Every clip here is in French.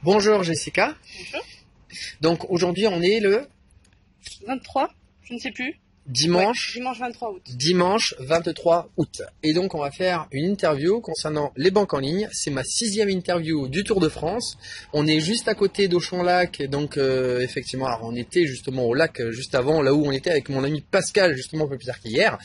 Bonjour Jessica. Bonjour. Donc aujourd'hui on est le 23, je ne sais plus. Dimanche 23 août. Dimanche 23 août. Et donc on va faire une interview concernant les banques en ligne. C'est ma 6e interview du Tour de France. On est juste à côté d'Auchan-Lac. Et donc effectivement, alors on était justement au lac juste avant, là où on était avec mon ami Pascal, justement un peu plus tard qu'hier.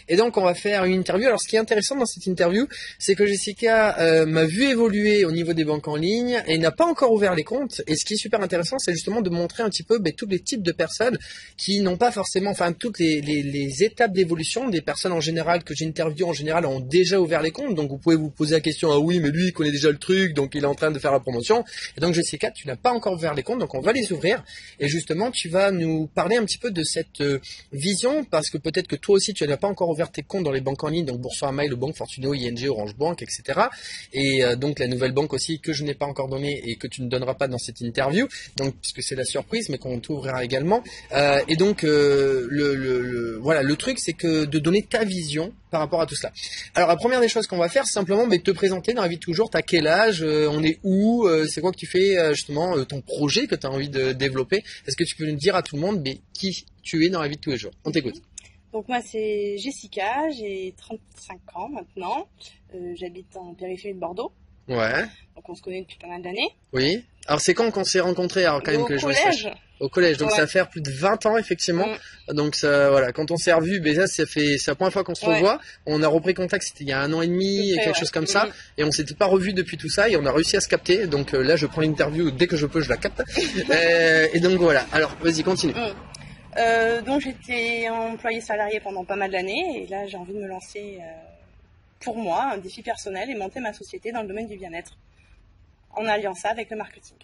Et donc on va faire une interview. Alors ce qui est intéressant dans cette interview, c'est que Jessica m'a vu évoluer au niveau des banques en ligne et n'a pas encore ouvert les comptes. Et ce qui est super intéressant, c'est justement de montrer un petit peu tous les types de personnes qui n'ont pas forcément, enfin toutes les étapes d'évolution des personnes en général que j'interviewe en général ont déjà ouvert les comptes. Donc vous pouvez vous poser la question, ah oui mais lui il connaît déjà le truc, donc il est en train de faire la promotion. Et donc Jessica, tu n'as pas encore ouvert les comptes, donc on va les ouvrir. Et justement tu vas nous parler un petit peu de cette vision, parce que peut-être que toi aussi tu n'as pas encore ouvert tes comptes dans les banques en ligne, donc Boursorama, le Banque Fortuneo, ING, Orange Bank, etc. Et donc la nouvelle banque aussi que je n'ai pas encore donnée et que tu ne donneras pas dans cette interview, donc puisque c'est la surprise, mais qu'on t'ouvrira également. Et donc voilà, le truc c'est que de donner ta vision par rapport à tout cela. Alors la première des choses qu'on va faire, c'est simplement te présenter dans la vie de toujours. T'as quel âge, on est où, c'est quoi que tu fais justement, ton projet que tu as envie de développer. Est-ce que tu peux nous dire à tout le monde qui tu es dans la vie de tous les jours? On t'écoute. Donc moi c'est Jessica, j'ai 35 ans maintenant, j'habite en périphérie de Bordeaux. Ouais. Donc on se connaît depuis pas mal d'années. Oui. Alors c'est quand qu'on s'est rencontrés? Alors quand même que je sache. Au collège, donc ouais. Ça va faire plus de 20 ans effectivement. Donc ça, voilà, quand on s'est revus, c'est la première fois qu'on se revoit. On a repris contact, c'était il y a 1 an et demi, quelque chose comme ça, et on s'était pas revus depuis tout ça, et on a réussi à se capter. Donc là, je prends l'interview dès que je peux, je la capte. Et donc voilà. Alors vas-y, continue. Donc j'étais employée salariée pendant pas mal d'années, et là j'ai envie de me lancer pour moi un défi personnel et monter ma société dans le domaine du bien-être, en alliant ça avec le marketing.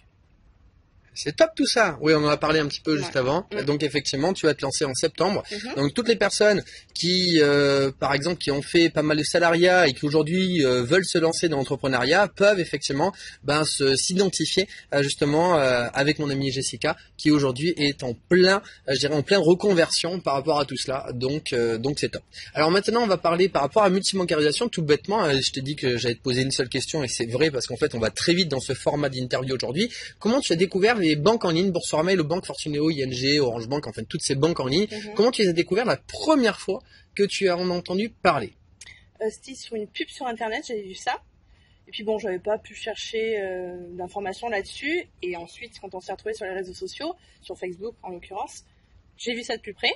C'est top tout ça. Oui, on en a parlé un petit peu juste avant. Donc effectivement, tu vas te lancer en septembre. Donc toutes les personnes qui, par exemple, qui ont fait pas mal de salariat et qui aujourd'hui veulent se lancer dans l'entrepreneuriat peuvent effectivement s'identifier justement avec mon amie Jessica, qui aujourd'hui est en pleine reconversion par rapport à tout cela. Donc c'est top. Alors maintenant, on va parler par rapport à multibancarisation tout bêtement. Je t'ai dit que j'allais te poser une seule question et c'est vrai parce qu'en fait, on va très vite dans ce format d'interview aujourd'hui. Comment tu as découvert les banques en ligne, Boursorama, le Banque Fortuneo, ING, Orange Bank, enfin toutes ces banques en ligne? Comment tu les as découvert la première fois que tu en as entendu parler? C'était sur une pub sur internet, j'avais vu ça. Et puis bon, j'avais pas pu chercher d'informations là-dessus. Et ensuite, quand on s'est retrouvés sur les réseaux sociaux, sur Facebook en l'occurrence, j'ai vu ça de plus près.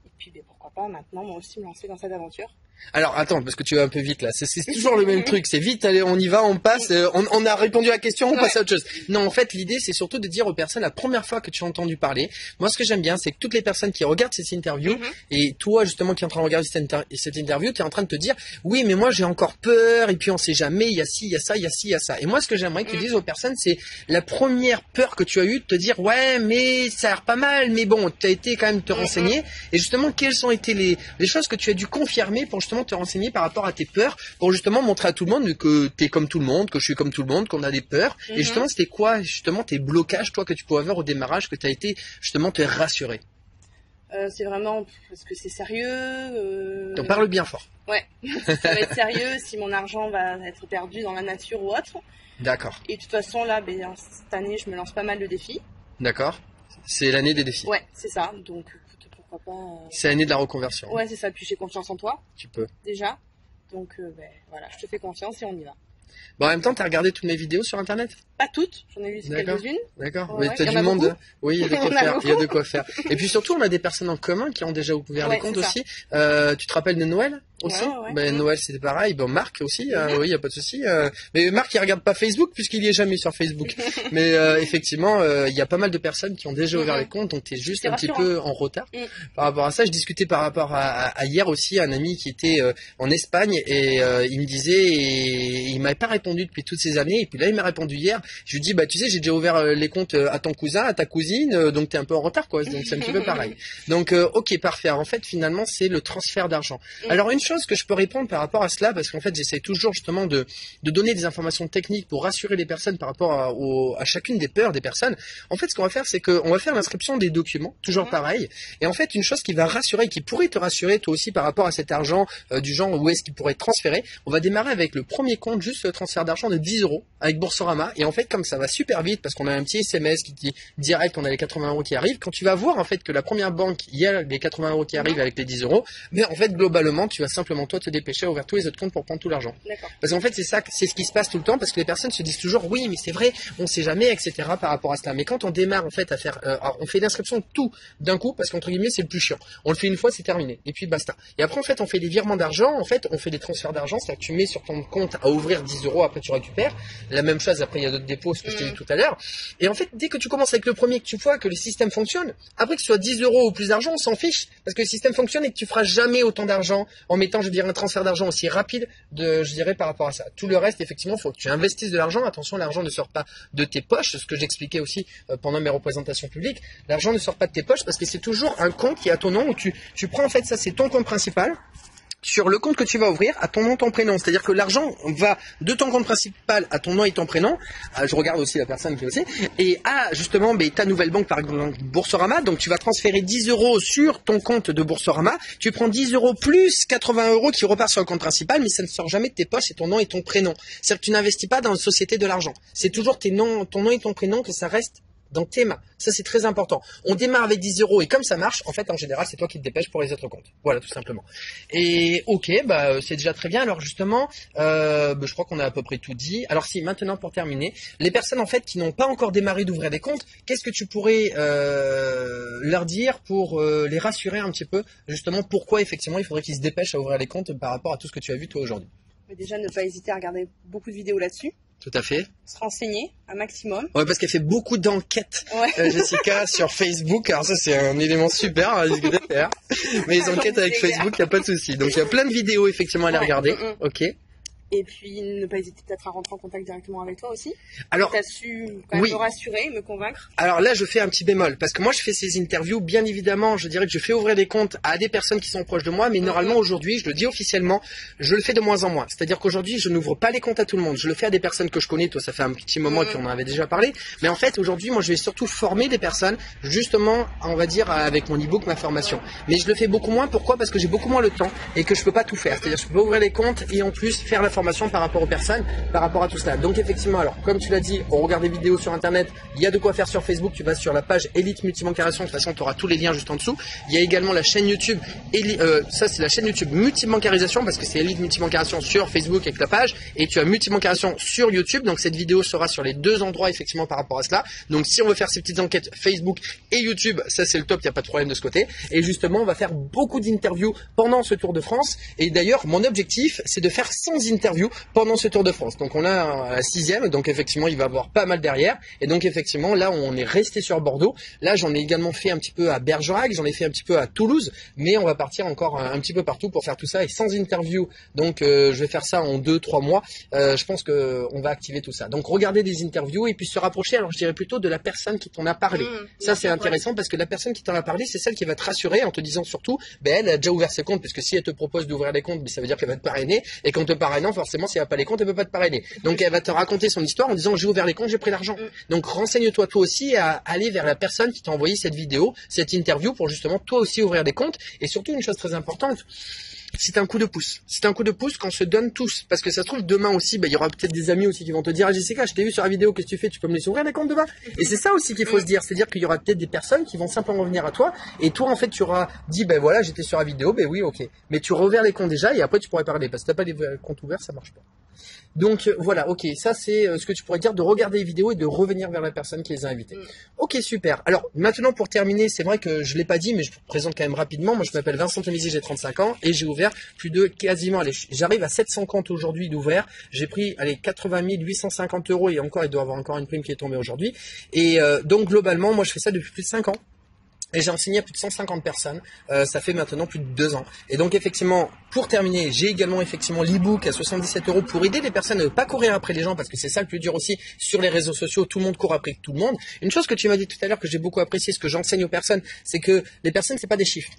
Et puis pourquoi pas maintenant moi aussi me lancer dans cette aventure. Alors attends, parce que tu vas un peu vite là, c'est toujours le même truc, c'est vite, allez on y va, on passe, on a répondu à la question, on passe à autre chose. Non, en fait l'idée c'est surtout de dire aux personnes la première fois que tu as entendu parler. Moi ce que j'aime bien c'est que toutes les personnes qui regardent cette interview, et toi justement qui es en train de regarder cette interview, tu es en train de te dire oui mais moi j'ai encore peur, et puis on sait jamais, il y a ci, il y a ça, il y a ci, il y a ça. Et moi ce que j'aimerais que tu dises aux personnes, c'est la première peur que tu as eue de te dire ouais mais ça a l'air pas mal, mais bon tu as été quand même te renseigner, et justement quelles ont été les choses que tu as dû confirmer pour justement te renseigner par rapport à tes peurs, pour justement montrer à tout le monde que tu es comme tout le monde, que je suis comme tout le monde, qu'on a des peurs. Et justement, c'était quoi justement tes blocages, toi, que tu pouvais avoir au démarrage, que tu as été justement te rassurer? C'est vraiment parce que c'est sérieux. T'en parles bien fort. Ouais, ça va être sérieux si mon argent va être perdu dans la nature ou autre. D'accord. Et de toute façon, là, cette année, je me lance pas mal de défis. D'accord. C'est l'année des défis. Ouais, c'est ça. Donc, pourquoi pas. C'est l'année de la reconversion. Ouais, c'est ça. Puis j'ai confiance en toi. Tu peux. Déjà. Donc, voilà, je te fais confiance et on y va. Bon, en même temps, t'as regardé toutes mes vidéos sur Internet? Pas toutes, j'en ai vu quelques-unes. D'accord. Ouais, Mais t'as il y du en a monde. beaucoup. Oui, il y a de quoi faire. Il y a de quoi faire. Et puis surtout, on a des personnes en commun qui ont déjà ouvert des comptes aussi. Tu te rappelles de Noël aussi? Noël, c'était pareil. Bon, Marc aussi. Oui, il y a pas de souci. Mais Marc, il regarde pas Facebook puisqu'il y est jamais sur Facebook. Mais effectivement, il y a pas mal de personnes qui ont déjà ouvert les comptes, donc t'es juste un petit peu en retard par rapport à ça. Je discutais par rapport à hier aussi, un ami qui était en Espagne et il me disait, et il m'avait pas répondu depuis toutes ces années. Et puis là, il m'a répondu hier. Je lui dis, bah tu sais, j'ai déjà ouvert les comptes à ton cousin, à ta cousine, donc t'es un peu en retard, quoi. Donc c'est un petit peu pareil. Donc ok, parfait. Alors, en fait, finalement, c'est le transfert d'argent. Alors une chose que je peux répondre par rapport à cela, parce qu'en fait, j'essaie toujours justement de donner des informations techniques pour rassurer les personnes par rapport à chacune des peurs des personnes. En fait, ce qu'on va faire, c'est qu'on va faire l'inscription des documents, toujours pareil. Et en fait, une chose qui va rassurer, qui pourrait te rassurer toi aussi par rapport à cet argent, du genre où est-ce qu'il pourrait être transféré, on va démarrer avec le premier compte, juste le transfert d'argent de 10 € avec Boursorama. Et en fait, comme ça va super vite, parce qu'on a un petit SMS qui dit direct qu'on a les 80 € qui arrivent, quand tu vas voir en fait que la première banque, il y a les 80 € qui arrivent avec les 10 €, mais en fait, globalement, tu vas simplement toi te dépêcher à ouvrir tous les autres comptes pour prendre tout l'argent. Parce qu'en fait, c'est ça, c'est ce qui se passe tout le temps, parce que les personnes se disent toujours, oui, mais c'est vrai, on sait jamais, etc. par rapport à cela. Mais quand on démarre en fait à faire, on fait l'inscription de tout d'un coup, parce qu'entre guillemets, c'est le plus chiant. On le fait une fois, c'est terminé. Et puis basta. Et après, en fait, on fait des virements d'argent, en fait, on fait des transferts d'argent, c'est-à-dire que tu mets sur ton compte à ouvrir 10 €, après tu récupères. La même chose, après, il y a d'autres dépôts, ce que je t'ai dit tout à l'heure. Et en fait, dès que tu commences avec le premier, que tu vois que le système fonctionne, après que ce soit 10 € ou plus d'argent, on s'en fiche. Parce que le système fonctionne et que tu feras jamais autant d'argent en mettant, je dirais, un transfert d'argent aussi rapide, je dirais, par rapport à ça. Tout le reste, effectivement, il faut que tu investisses de l'argent. Attention, l'argent ne sort pas de tes poches, ce que j'expliquais aussi pendant mes représentations publiques. L'argent ne sort pas de tes poches parce que c'est toujours un compte qui est à ton nom où tu prends, en fait, ça, c'est ton compte principal. Sur le compte que tu vas ouvrir, à ton nom, ton prénom. C'est-à-dire que l'argent va de ton compte principal à ton nom et ton prénom. Je regarde aussi la personne qui le sait. Et à, justement, ta nouvelle banque, par exemple, Boursorama. Donc, tu vas transférer 10 € sur ton compte de Boursorama. Tu prends 10 € plus 80 € qui repart sur le compte principal, mais ça ne sort jamais de tes poches, c'est ton nom et ton prénom. C'est-à-dire que tu n'investis pas dans une société de l'argent. C'est toujours ton nom et ton prénom que ça reste dans tes mains. Ça, c'est très important. On démarre avec 10 € et comme ça marche, en fait, en général, c'est toi qui te dépêches pour les autres comptes. Voilà, tout simplement. Et ok, c'est déjà très bien. Alors justement, je crois qu'on a à peu près tout dit. Alors si, maintenant pour terminer, les personnes en fait qui n'ont pas encore démarré d'ouvrir des comptes, qu'est-ce que tu pourrais leur dire pour les rassurer un petit peu, justement, pourquoi effectivement il faudrait qu'ils se dépêchent à ouvrir les comptes par rapport à tout ce que tu as vu toi aujourd'hui? Déjà, ne pas hésiter à regarder beaucoup de vidéos là-dessus. Tout à fait. Se renseigner un maximum. Ouais, parce qu'elle fait beaucoup d'enquêtes, Jessica, sur Facebook. Alors ça, c'est un élément super à discuter faire. Mais les enquêtes avec Facebook, il n'y a pas de souci. Donc il y a plein de vidéos effectivement à aller regarder. Ok. Et puis, ne pas hésiter peut-être à rentrer en contact directement avec toi aussi. Alors, tu as su quand même me rassurer, me convaincre. Alors là, je fais un petit bémol, parce que moi, je fais ces interviews, bien évidemment, je dirais que je fais ouvrir des comptes à des personnes qui sont proches de moi, mais normalement, aujourd'hui, je le dis officiellement, je le fais de moins en moins. C'est-à-dire qu'aujourd'hui, je n'ouvre pas les comptes à tout le monde. Je le fais à des personnes que je connais, toi, ça fait un petit moment, et puis on en avait déjà parlé. Mais en fait, aujourd'hui, moi, je vais surtout former des personnes, justement, on va dire, avec mon e-book, ma formation. Mais je le fais beaucoup moins, pourquoi? Parce que j'ai beaucoup moins le temps, et que je peux pas tout faire. C'est-à-dire, je peux pas ouvrir les comptes, et en plus, faire la formation par rapport aux personnes, par rapport à tout cela. Donc effectivement, alors comme tu l'as dit, on regarde des vidéos sur internet, il y a de quoi faire sur Facebook, tu vas sur la page Elite Multibancarisation, de toute façon tu auras tous les liens juste en dessous. Il y a également la chaîne YouTube, ça c'est la chaîne YouTube Multibancarisation, parce que c'est Elite Multibancarisation sur Facebook avec la page, et tu as Multibancarisation sur YouTube, donc cette vidéo sera sur les deux endroits effectivement par rapport à cela. Donc si on veut faire ces petites enquêtes Facebook et YouTube, ça c'est le top, il n'y a pas de problème de ce côté. Et justement, on va faire beaucoup d'interviews pendant ce Tour de France, et d'ailleurs mon objectif c'est de faire 100 interviews pendant ce Tour de France. Donc on a la 6e, donc effectivement il va y avoir pas mal derrière. Et donc effectivement là on est resté sur Bordeaux. Là j'en ai également fait un petit peu à Bergerac, j'en ai fait un petit peu à Toulouse, mais on va partir encore un petit peu partout pour faire tout ça et sans interview. Donc je vais faire ça en 2-3 mois. Je pense qu'on va activer tout ça. Donc regardez des interviews et puis se rapprocher, alors je dirais plutôt de la personne qui t'en a parlé. Ça c'est intéressant parce que la personne qui t'en a parlé, c'est celle qui va te rassurer en te disant surtout, elle a déjà ouvert ses comptes, parce que si elle te propose d'ouvrir les comptes, ça veut dire qu'elle va te parrainer, et qu'en te parrainant, forcément si elle n'a pas les comptes, elle peut pas te parrainer. Donc elle va te raconter son histoire en disant j'ai ouvert les comptes, j'ai pris l'argent. Donc renseigne-toi toi aussi à aller vers la personne qui t'a envoyé cette vidéo, cette interview, pour justement toi aussi ouvrir des comptes. Et surtout une chose très importante, c'est un coup de pouce. C'est un coup de pouce qu'on se donne tous. Parce que ça se trouve, demain aussi, il y aura peut-être des amis aussi qui vont te dire, ah, Jessica, je t'ai vu sur la vidéo, qu'est-ce que tu fais? Tu peux me laisser ouvrir les comptes demain? Et c'est ça aussi qu'il faut se dire. C'est-à-dire qu'il y aura peut-être des personnes qui vont simplement venir à toi. Et toi, en fait, tu auras dit, ben voilà, j'étais sur la vidéo, ben oui, ok. Mais tu rouvres les comptes déjà et après tu pourrais parler. Parce que t'as pas les comptes ouverts, ça marche pas. Donc voilà, ok, ça c'est ce que tu pourrais dire, de regarder les vidéos et de revenir vers la personne qui les a invités. Ok, super. Alors maintenant pour terminer, c'est vrai que je l'ai pas dit, mais je vous présente quand même rapidement. Moi je m'appelle Vincent Temizi, j'ai 35 ans et j'ai ouvert plus de quasiment, allez, j'arrive à 700 comptes aujourd'hui d'ouvert. J'ai pris, allez, 80 850 € et encore, il doit y avoir encore une prime qui est tombée aujourd'hui. Et donc globalement, moi je fais ça depuis plus de 5 ans. Et j'ai enseigné à plus de 150 personnes, ça fait maintenant plus de 2 ans. Et donc effectivement, pour terminer, j'ai également effectivement l'e-book à 77 € pour aider les personnes à ne pas courir après les gens, parce que c'est ça le plus dur aussi sur les réseaux sociaux, tout le monde court après tout le monde. Une chose que tu m'as dit tout à l'heure que j'ai beaucoup apprécié, ce que j'enseigne aux personnes, c'est que les personnes, c'est pas des chiffres.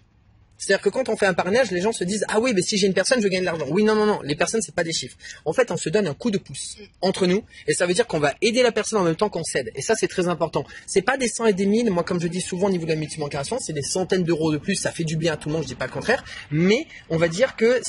C'est-à-dire que quand on fait un parrainage, les gens se disent, ah oui, mais si j'ai une personne, je gagne de l'argent. Oui, non, non, non, les personnes, c'est pas des chiffres. En fait, on se donne un coup de pouce entre nous, et ça veut dire qu'on va aider la personne en même temps qu'on s'aide. Et ça, c'est très important. C'est pas des 100 et des 1000. Moi, comme je dis souvent au niveau de la multibancarisation, c'est des centaines d'euros de plus. Ça fait du bien à tout le monde, je dis pas le contraire. Mais on va dire que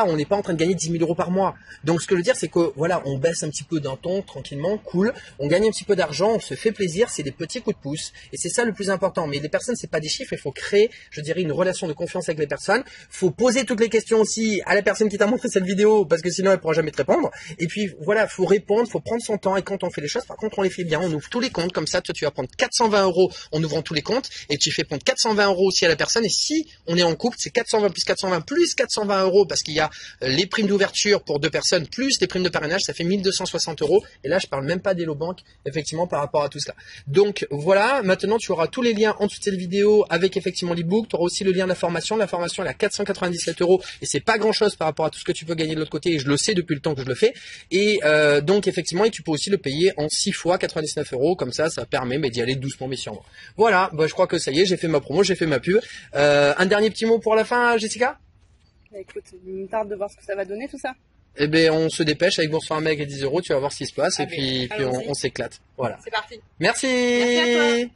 on n'est pas en train de gagner 10 000 € par mois. Donc, ce que je veux dire, c'est que voilà, on baisse un petit peu d'un ton, tranquillement, cool. On gagne un petit peu d'argent, on se fait plaisir. C'est des petits coups de pouce. Et c'est ça le plus important. Mais les personnes, c'est pas des chiffres. Il faut créer, je dirais, une relation de confiance avec les personnes. Faut poser toutes les questions aussi à la personne qui t'a montré cette vidéo, parce que sinon elle pourra jamais te répondre. Et puis voilà, faut répondre, faut prendre son temps. Et quand on fait les choses, par contre, on les fait bien. On ouvre tous les comptes comme ça. Toi, tu vas prendre 420 € en ouvrant tous les comptes, et tu fais prendre 420 € aussi à la personne. Et si on est en couple, c'est 420 plus 420 plus 420 € parce qu'il y a les primes d'ouverture pour 2 personnes plus les primes de parrainage, ça fait 1260 €. Et là, je parle même pas d'Hello Bank, effectivement, par rapport à tout cela. Donc voilà, maintenant tu auras tous les liens en dessous de cette vidéo avec effectivement l'e-book. Tu auras aussi le lien de la formation. La formation, elle a 497 € et c'est pas grand chose par rapport à tout ce que tu peux gagner de l'autre côté, et je le sais depuis le temps que je le fais. Et donc effectivement, et tu peux aussi le payer en 6 fois 99 €, comme ça permet d'y aller doucement mais sûrement. Voilà, bah, je crois que ça y est, j'ai fait ma promo, j'ai fait ma pub. Un dernier petit mot pour la fin, Jessica? Bah, écoute, il me tarde de voir ce que ça va donner tout ça. Eh ben on se dépêche avec Bourse Farmeg et 10 €, tu vas voir ce qui se passe, et puis on s'éclate. Voilà. C'est parti. Merci. Merci à toi.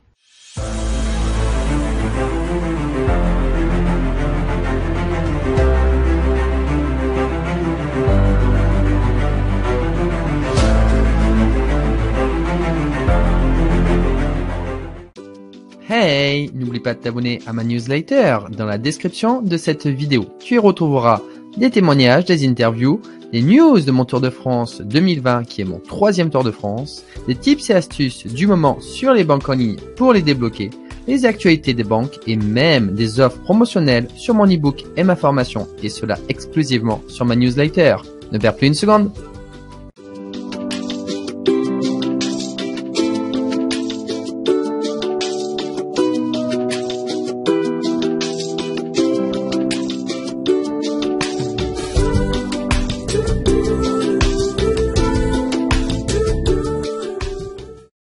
Hey, n'oublie pas de t'abonner à ma newsletter dans la description de cette vidéo. Tu y retrouveras des témoignages, des interviews, des news de mon Tour de France 2020 qui est mon 3e Tour de France, des tips et astuces du moment sur les banques en ligne pour les débloquer, les actualités des banques et même des offres promotionnelles sur mon e-book et ma formation, et cela exclusivement sur ma newsletter. Ne perds plus une seconde.